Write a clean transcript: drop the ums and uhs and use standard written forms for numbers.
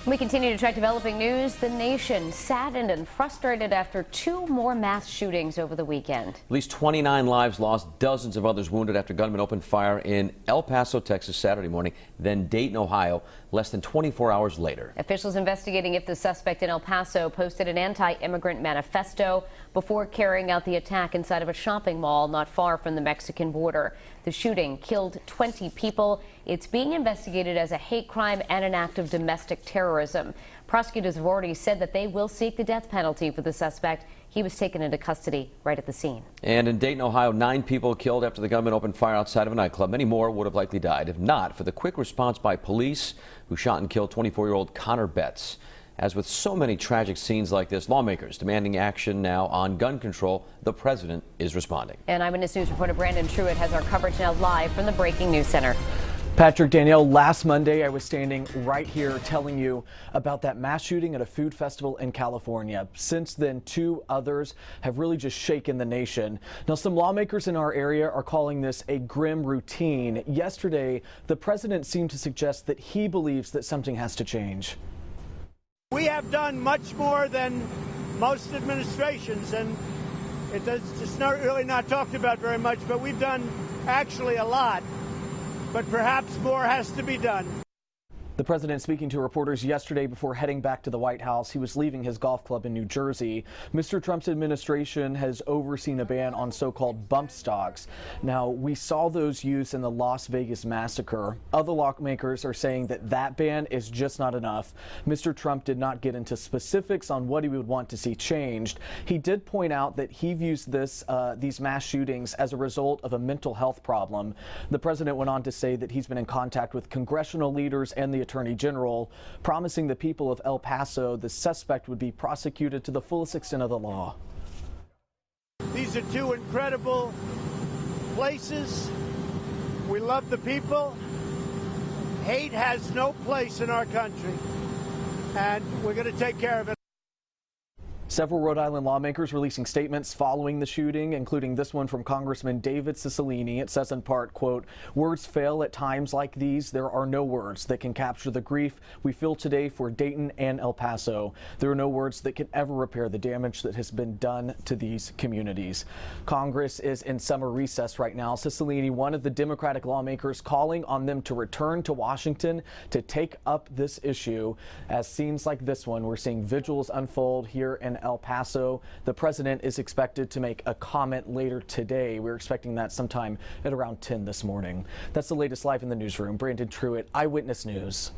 We continue to track developing news. The nation saddened and frustrated after two more mass shootings over the weekend. At least 29 lives lost, dozens of others wounded after gunmen opened fire in El Paso, Texas, Saturday morning, then Dayton, Ohio, less than 24 hours later. Officials investigating if the suspect in El Paso posted an anti-immigrant manifesto before carrying out the attack inside of a shopping mall not far from the Mexican border. The shooting killed 20 people. It's being investigated as a hate crime and an act of domestic terrorism. Prosecutors have already said that they will seek the death penalty for the suspect. He was taken into custody right at the scene. And in Dayton, Ohio, 9 people killed after the gunman opened fire outside of a nightclub. Many more would have likely died if not for the quick response by police who shot and killed 24-year-old Connor Betts. As with so many tragic scenes like this, lawmakers demanding action now on gun control. The president is responding. And Eyewitness News reporter Brandon Truitt has our coverage now live from the Breaking News Center. Patrick, Danielle, last Monday I was standing right here telling you about that mass shooting at a food festival in California. Since then, 2 others have really just shaken the nation. Now, some lawmakers in our area are calling this a grim routine. Yesterday, the president seemed to suggest that he believes that something has to change. We have done much more than most administrations, and it's not really not talked about very much, but we've done actually a lot. But perhaps more has to be done. The president speaking to reporters yesterday before heading back to the White House. He was leaving his golf club in New Jersey. Mr. Trump's administration has overseen a ban on so-called bump stocks. Now, we saw those used in the Las Vegas massacre. Other lawmakers are saying that that ban is just not enough. Mr. Trump did not get into specifics on what he would want to see changed. He did point out that he views these mass shootings as a result of a mental health problem. The president went on to say that he's been in contact with congressional leaders and the Attorney General, promising the people of El Paso the suspect would be prosecuted to the fullest extent of the law. These are 2 incredible places. We love the people. Hate has no place in our country, and we're going to take care of it. Several Rhode Island lawmakers releasing statements following the shooting, including this one from Congressman David Cicilline. It says in part, quote, "Words fail at times like these. There are no words that can capture the grief we feel today for Dayton and El Paso. There are no words that can ever repair the damage that has been done to these communities." Congress is in summer recess right now. Cicilline, one of the Democratic lawmakers, calling on them to return to Washington to take up this issue. As scenes like this one, we're seeing vigils unfold here in El Paso. The president is expected to make a comment later today. We're expecting that sometime at around 10 this morning. That's the latest live in the newsroom. Brandon Truitt, Eyewitness News.